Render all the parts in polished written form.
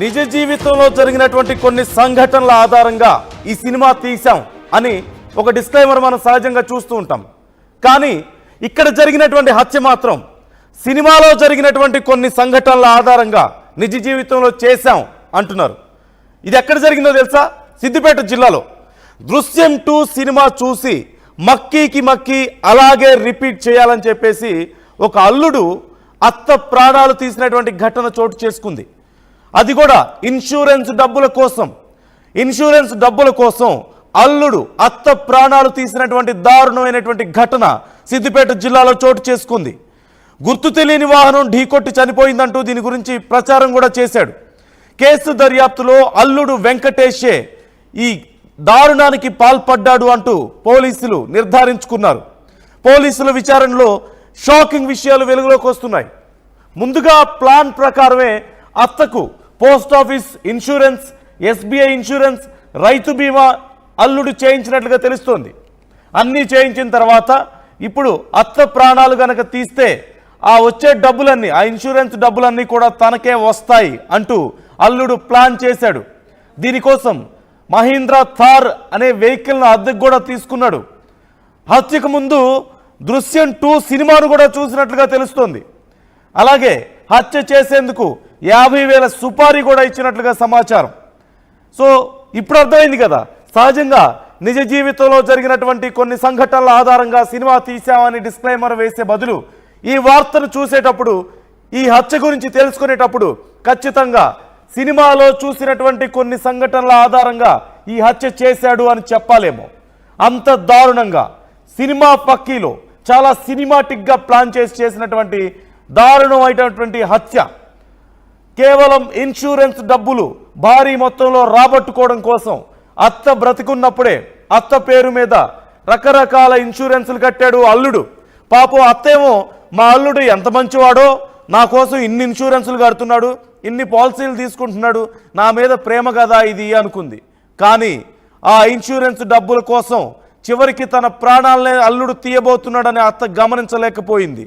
నిజ జీవితంలో జరిగినటువంటి కొన్ని సంఘటనల ఆధారంగా ఈ సినిమా తీసాం అని ఒక డిస్క్లైమర్ మనం సహజంగా చూస్తూ ఉంటాం. కానీ ఇక్కడ జరిగినటువంటి హత్య మాత్రం సినిమాలో జరిగినటువంటి కొన్ని సంఘటనల ఆధారంగా నిజ జీవితంలో చేశాం అంటున్నారు. ఇది ఎక్కడ జరిగిందో తెలుసా? సిద్దిపేట జిల్లాలో. దృశ్యం 2 సినిమా చూసి మక్కీకి మక్కి అలాగే రిపీట్ చేయాలని చెప్పేసి ఒక అల్లుడు అత్త ప్రాణాలు తీసినటువంటి ఘటన చోటు చేసుకుంది. అది కూడా ఇన్సూరెన్స్ డబ్బుల కోసం అల్లుడు అత్త ప్రాణాలు తీసినటువంటి దారుణమైనటువంటి ఘటన సిద్దిపేట జిల్లాలో చోటు చేసుకుంది. గుర్తు తెలియని వాహనం ఢీకొట్టి చనిపోయిందంటూ దీని గురించి ప్రచారం కూడా చేశాడు. కేసు దర్యాప్తులో అల్లుడు వెంకటేషే ఈ దారుణానికి పాల్పడ్డాడు అంటూ పోలీసులు నిర్ధారించుకున్నారు. పోలీసుల విచారణలో షాకింగ్ విషయాలు వెలుగులోకి వస్తున్నాయి. ముందుగా ప్లాన్ ప్రకారమే అత్తకు post office insurance, SBI insurance, రైతు బీమా అల్లుడు చేయించినట్లుగా తెలుస్తోంది. అన్నీ చేయించిన తర్వాత ఇప్పుడు అత్త ప్రాణాలు గనక తీస్తే ఆ వచ్చే డబ్బులన్నీ, ఆ ఇన్సూరెన్స్ డబ్బులన్నీ కూడా తనకే వస్తాయి అంటూ అల్లుడు ప్లాన్ చేశాడు. దీనికోసం మహీంద్రా థార్ అనే వెహికల్ను అద్దెకు కూడా తీసుకున్నాడు. హత్యకు ముందు దృశ్యం 2 సినిమాను కూడా చూసినట్లుగా తెలుస్తోంది. అలాగే హత్య చేసేందుకు 50,000 సుపారీ కూడా ఇచ్చినట్లుగా సమాచారం. సో ఇప్పుడు అర్థమైంది కదా, సహజంగా నిజ జీవితంలో జరిగినటువంటి కొన్ని సంఘటనల ఆధారంగా సినిమా తీసామని డిస్క్లైమర్ వేసే బదులు ఈ వార్తను చూసేటప్పుడు, ఈ హత్య గురించి తెలుసుకునేటప్పుడు ఖచ్చితంగా సినిమాలో చూసినటువంటి కొన్ని సంఘటనల ఆధారంగా ఈ హత్య చేశాడు అని చెప్పాలేమో. అంత దారుణంగా సినిమా పక్కీలో చాలా సినిమాటిక్గా ప్లాన్ చేసినటువంటి దారుణమైనటువంటి హత్య. కేవలం ఇన్సూరెన్స్ డబ్బులు భారీ మొత్తంలో రాబట్టుకోవడం కోసం అత్త బ్రతికున్నప్పుడే అత్త పేరు మీద రకరకాల ఇన్సూరెన్సులు కట్టాడు అల్లుడు. పాపం అత్తేమో మా అల్లుడు ఎంత మంచివాడో, నా కోసం ఇన్ని ఇన్సూరెన్సులు కడుతున్నాడు, ఇన్ని పాలసీలు తీసుకుంటున్నాడు, నా మీద ప్రేమ కదా ఇది అనుకుంది. కానీ ఆ ఇన్సూరెన్స్ డబ్బుల కోసం చివరికి తన ప్రాణాలనే అల్లుడు తీయబోతున్నాడని అత్త గమనించలేకపోయింది.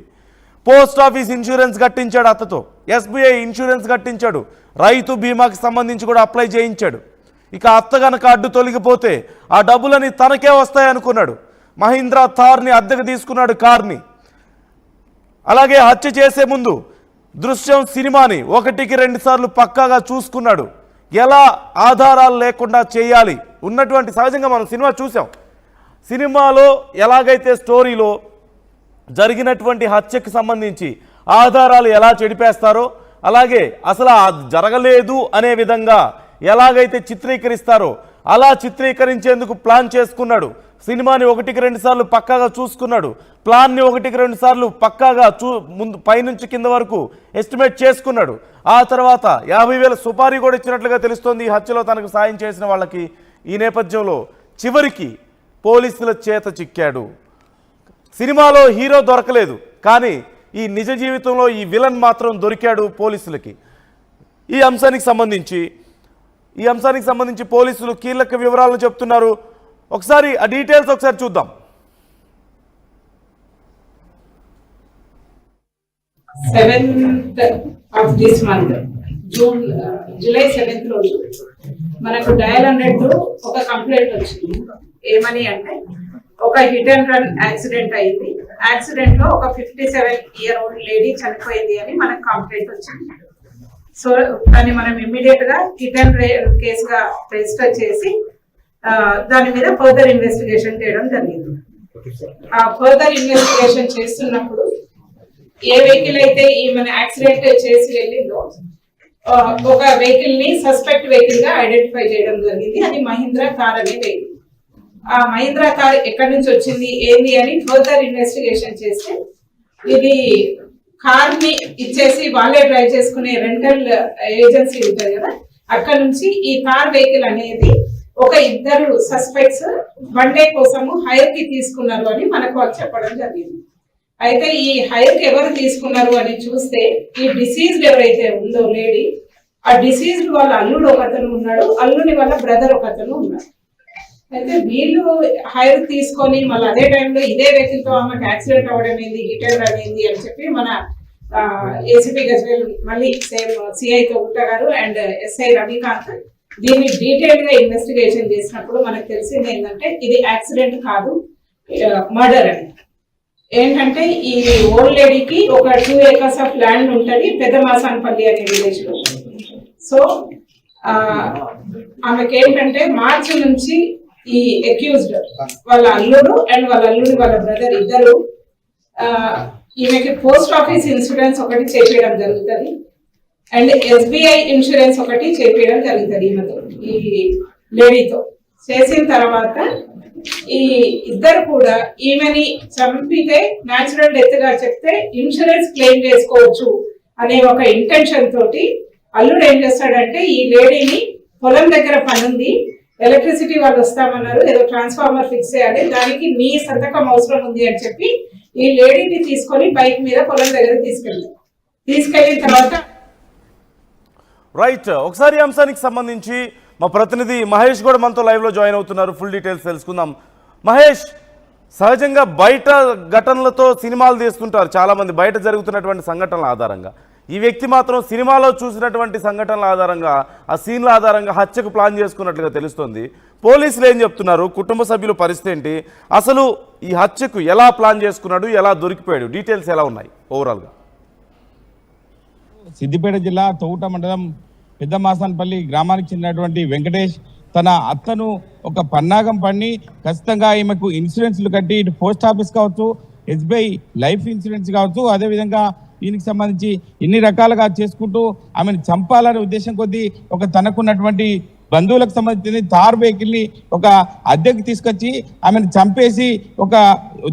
పోస్ట్ ఆఫీస్ ఇన్సూరెన్స్ కట్టించాడు అత్తతో, ఎస్బీఐ ఇన్సూరెన్స్ కట్టించాడు, రైతు బీమాకి సంబంధించి కూడా అప్లై చేయించాడు. ఇక అత్త గనక అడ్డు తొలగిపోతే ఆ డబ్బులని తనకే వస్తాయనుకున్నాడు. మహీంద్రా థార్ని అద్దెకు తీసుకున్నాడు, కార్ని. అలాగే హత్య చేసే ముందు దృశ్యం సినిమాని 1కి 2 సార్లు పక్కాగా చూసుకున్నాడు. ఎలా ఆధారాలు లేకుండా చేయాలి ఉన్నటువంటి, సహజంగా మనం సినిమా చూసాం, సినిమాలో ఎలాగైతే స్టోరీలో జరిగినటువంటి హత్యకు సంబంధించి ఆధారాలు ఎలా చెడిపేస్తారో, అలాగే అసలు జరగలేదు అనే విధంగా ఎలాగైతే చిత్రీకరిస్తారో అలా చిత్రీకరించేందుకు ప్లాన్ చేసుకున్నాడు. సినిమాని 1కి 2 సార్లు పక్కాగా చూసుకున్నాడు. ప్లాన్ని 1కి 2 సార్లు పక్కాగా ముందు పైనుంచి కింద వరకు ఎస్టిమేట్ చేసుకున్నాడు. ఆ తర్వాత 50,000 సుపారీ కూడా ఇచ్చినట్లుగా తెలుస్తోంది ఈ హత్యలో తనకు సాయం చేసిన వాళ్ళకి. ఈ నేపథ్యంలో చివరికి పోలీసుల చేత చిక్కాడు. సినిమాలో హీరో దొరకలేదు, కానీ ఈ నిజ జీవితంలో ఈ విలన్ మాత్రం దొరికాడు పోలీసులకి. ఈ అంశానికి సంబంధించి పోలీసులు కీలక వివరాలను చెప్తున్నారు. ఒకసారి ఆ డీటెయిల్స్ ఒకసారి చూద్దాం. జూలై 7th రోజు మనకు డయల్ 100 ఒక కంప్లైంట్ వచ్చింది. ఏమని అంటే ఒక హిట్ అండ్ రన్ యాక్సిడెంట్ అయింది, యాక్సిడెంట్ లో ఒక 57-year-old లేడీ చనిపోయింది అని మనకు కంప్లైంట్ వచ్చింది. సో దాన్ని మనం ఇమ్మీడియట్ గా హిట్ అండ్ కేసుగా రిజిస్టర్ చేసి దాని మీద ఫర్దర్ ఇన్వెస్టిగేషన్ చేయడం జరిగింది. ఆ ఫర్దర్ ఇన్వెస్టిగేషన్ చేస్తున్నప్పుడు ఏ వెహికల్ అయితే మన యాక్సిడెంట్ చేసి వెళ్ళిందో ఒక వెహికల్ ని సస్పెక్ట్ వెహికల్ గా ఐడెంటిఫై చేయడం జరిగింది. అది మహీంద్రా కార్ అనే వెహికల్. ఆ మహీంద్రా కార్ ఎక్కడి నుంచి వచ్చింది ఏంది అని ఫర్దర్ ఇన్వెస్టిగేషన్ చేస్తే ఇది కార్ ని ఇచ్చేసి వాళ్ళే డ్రైవ్ చేసుకునే రెంటల్ ఏజెన్సీ ఉంటుంది కదా, అక్కడ నుంచి ఈ కార్ వెహికల్ అనేది ఒక 2 సస్పెక్ట్స్ 1 డే కోసము హైర్ కి తీసుకున్నారు అని మనకు వాళ్ళు చెప్పడం జరిగింది. అయితే ఈ హైర్ కి ఎవరు తీసుకున్నారు అని చూస్తే ఈ డిసీజ్డ్ ఎవరైతే ఉందో లేడీ, ఆ డిసీజ్డ్ వాళ్ళ అల్లుడు ఒకతను ఉన్నాడు, అల్లుని వాళ్ళ బ్రదర్ ఒకతను ఉన్నాడు. అయితే వీళ్ళు హైర్ తీసుకొని మళ్ళీ అదే టైంలో ఇదే వెహికల్ తో ఆమెకు యాక్సిడెంట్ అవ్వడం ఏంది, హిట్ అండ్ రన్ ఏంది అని చెప్పి మన ఏసీపీ గజ్వేల్ మళ్ళీ సేమ్ సిఐ తోగుట్ట గారు అండ్ ఎస్ఐ రవికాంత్ దీన్ని డీటెయిల్ గా ఇన్వెస్టిగేషన్ చేసినప్పుడు మనకు తెలిసింది ఏంటంటే ఇది యాక్సిడెంట్ కాదు, మర్డర్ అని. ఏంటంటే ఈ ఓల్డ్ లేడీకి ఒక 2 acres ఆఫ్ ల్యాండ్ ఉంటుంది పెద్ద మాసాన్పల్లి అనే విలేజ్ లో. సో ఆమెకి ఏంటంటే మార్చి నుంచి ఈ అక్యూజ్డ్ వాళ్ళ అల్లుడు అండ్ వాళ్ళ బ్రదర్ ఇద్దరు ఈమెకి పోస్ట్ ఆఫీస్ ఇన్సూరెన్స్ ఒకటి చేపించడం జరుగుతుంది అండ్ SBI ఇన్సూరెన్స్ ఒకటి చేపించడం జరుగుతుంది ఈ లేడీతో. చేసిన తర్వాత ఈ ఇద్దరు కూడా ఈమెని చంపితే న్యాచురల్ డెత్ గా చెప్తే ఇన్సూరెన్స్ క్లెయిమ్ చేసుకోవచ్చు అనే ఒక ఇంటెన్షన్ తోటి అల్లుడు ఏం చేస్తాడంటే ఈ లేడీని పొలం దగ్గర పనుంది, ఎలక్ట్రిసిటీ వాళ్ళు వస్తామన్నారు, ఏదో ట్రాన్స్ఫార్మర్ ఫిక్స్ చేయాలి, దానికి నీ సంతకం అవసరం ఉంది అని చెప్పి ఈ లేడీని తీసుకొని బైక్ మీద పొలం దగ్గర తీసుకెళ్ళిన తర్వాత రైట్. ఒకసారి ఈ అంశానికి సంబంధించి మా ప్రతినిధి మహేష్ కూడా మనతో లైవ్లో జాయిన్ అవుతున్నారు. ఫుల్ డీటెయిల్స్ తెలుసుకుందాం. మహేష్, సహజంగా బయట ఘటనలతో సినిమాలు తీస్తుంటారు చాలామంది, బయట జరుగుతున్నటువంటి సంఘటనల ఆధారంగా. ఈ వ్యక్తి మాత్రం సినిమాలో చూసినటువంటి సంఘటనల ఆధారంగా, ఆ సీన్ల ఆధారంగా హత్యకు ప్లాన్ చేసుకున్నట్లుగా తెలుస్తోంది. పోలీసులు ఏం చెప్తున్నారు, కుటుంబ సభ్యుల పరిస్థితి ఏంటి, అసలు ఈ హత్యకు ఎలా ప్లాన్ చేసుకున్నాడు, ఎలా దొరికిపోయాడు, డీటెయిల్స్ ఎలా ఉన్నాయి ఓవరాల్గా? సిద్దిపేట జిల్లా తౌట మండలం పెద్ద మాసాన్పల్లి గ్రామానికి చెందినటువంటి వెంకటేష్ తన అత్తను ఒక పన్నాగం పన్ని ఖచ్చితంగా ఈమెకు ఇన్సూరెన్స్లు కట్టి ఇటు పోస్ట్ ఆఫీస్ కావచ్చు, SBI లైఫ్ ఇన్సూరెన్స్ కావచ్చు, అదేవిధంగా దీనికి సంబంధించి ఇన్ని రకాలుగా చేసుకుంటూ ఆమెను చంపాలనే ఉద్దేశం కొద్దీ ఒక తనకున్నటువంటి బంధువులకు సంబంధించిన తార్ వెహికల్ని ఒక అద్దెకు తీసుకొచ్చి ఆమెను చంపేసి ఒక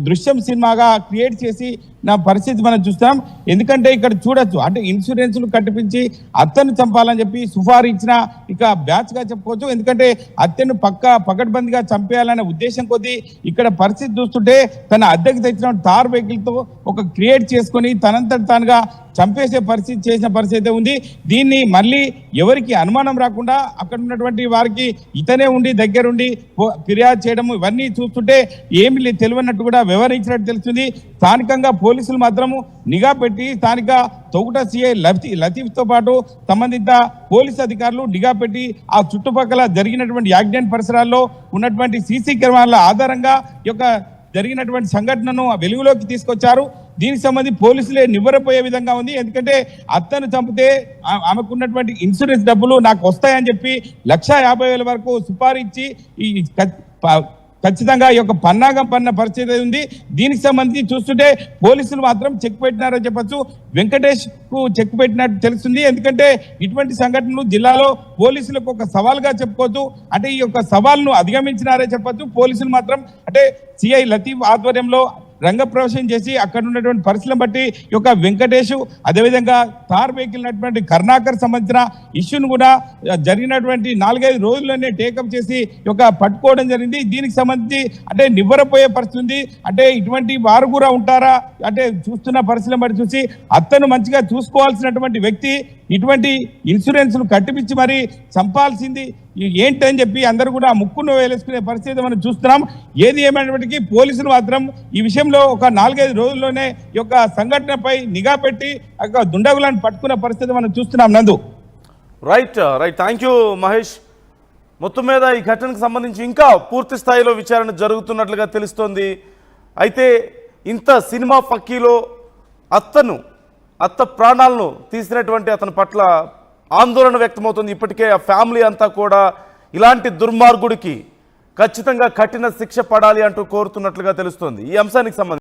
దృశ్యం సినిమాగా క్రియేట్ చేసి నా పరిస్థితి మనం చూస్తాం. ఎందుకంటే ఇక్కడ చూడొచ్చు, అంటే ఇన్సూరెన్స్లు కట్టిపించి అత్తను చంపాలని చెప్పి సుఫారు ఇచ్చిన ఇక బ్యాచ్ గా చెప్పుకోవచ్చు. ఎందుకంటే అత్తను పకడ్బందీగా చంపేయాలనే ఉద్దేశం కొద్దీ ఇక్కడ పరిస్థితి చూస్తుంటే తన అద్దెకు తెచ్చిన తార్ వెహికల్ తో ఒక క్రియేట్ చేసుకొని తనంతట తానుగా చంపేసే పరిస్థితి చేసిన పరిస్థితి ఉంది. దీన్ని మళ్ళీ ఎవరికి అనుమానం రాకుండా అక్కడ ఉన్నటువంటి వారికి ఇతనే ఉండి దగ్గరుండి ఫిర్యాదు చేయడం ఇవన్నీ చూస్తుంటే ఏమి తెలియనట్టు కూడా వివరించినట్టు తెలుస్తుంది. స్థానికంగా పోలీసులు మాత్రము నిఘా పెట్టి స్థానిక తొగుట సిఐ లతీఫ్ తో పాటు సంబంధిత పోలీసు అధికారులు నిఘా పెట్టి ఆ చుట్టుపక్కల జరిగినటువంటి యాక్సిడెంట్ పరిసరాల్లో ఉన్నటువంటి సీసీ కెమెరాల ఆధారంగా ఈ యొక్క జరిగినటువంటి సంఘటనను వెలుగులోకి తీసుకొచ్చారు. దీనికి సంబంధించి పోలీసులే నివ్వరపోయే విధంగా ఉంది. ఎందుకంటే అత్తను చంపితే ఆమెకున్నటువంటి ఇన్సూరెన్స్ డబ్బులు నాకు వస్తాయని చెప్పి 1,50,000 వరకు సుపారిచ్చి ఈ ఖచ్చితంగా ఈ యొక్క పన్నాగం పన్న పరిస్థితి ఉంది. దీనికి సంబంధించి చూస్తుంటే పోలీసులు మాత్రం చెక్ పెట్టినారని చెప్పొచ్చు. వెంకటేష్ కు చెక్ పెట్టినట్టు తెలుస్తుంది. ఎందుకంటే ఇటువంటి సంఘటనలు జిల్లాలో పోలీసులకు ఒక సవాల్గా చెప్పుకోవచ్చు. అంటే ఈ యొక్క సవాల్ను అధిగమించినారే చెప్పొచ్చు. పోలీసులు మాత్రం అంటే సిఐ లతీఫ్ ఆధ్వర్యంలో రంగప్రవేశం చేసి అక్కడ ఉన్నటువంటి పరిస్థితులను బట్టి ఈ యొక్క వెంకటేష్ అదేవిధంగా తార్ వెహికల్ ఉన్నటువంటి కరుణాకర్ సంబంధించిన ఇష్యూను కూడా జరిగినటువంటి 4-5 రోజుల్లోనే టేకప్ చేసి ఈ యొక్క పట్టుకోవడం జరిగింది. దీనికి సంబంధించి అంటే నివ్వరపోయే పరిస్థితి ఉంది. అంటే ఇటువంటి వారు కూడా ఉంటారా అంటే చూస్తున్న పరిస్థితులను బట్టి చూసి అత్తను మంచిగా చూసుకోవాల్సినటువంటి వ్యక్తి ఇటువంటి ఇన్సూరెన్స్ను కట్టిపించి మరి చంపాల్సింది ఏంటని చెప్పి అందరూ కూడా ముక్కును వేలేసుకునే పరిస్థితి మనం చూస్తున్నాం. ఏది ఏమైనప్పటికీ పోలీసులు మాత్రం ఈ విషయంలో ఒక 4-5 రోజుల్లోనే ఈ యొక్క సంఘటనపై నిఘా పెట్టి దుండగులను పట్టుకునే పరిస్థితి మనం చూస్తున్నాం. నందు రైట్. Thank you Mahesh. మొత్తం మీద ఈ ఘటనకు సంబంధించి ఇంకా పూర్తి స్థాయిలో విచారణ జరుగుతున్నట్లుగా తెలుస్తోంది. అయితే ఇంత సినిమా పక్కీలో అత్త ప్రాణాలను తీసినటువంటి అతని పట్ల ఆందోళన వ్యక్తమవుతుంది. ఇప్పటికే ఆ ఫ్యామిలీ అంతా కూడా ఇలాంటి దుర్మార్గుడికి ఖచ్చితంగా కఠిన శిక్ష పడాలి అంటూ కోరుతున్నట్లుగా తెలుస్తోంది. ఈ అంశానికి సంబంధించి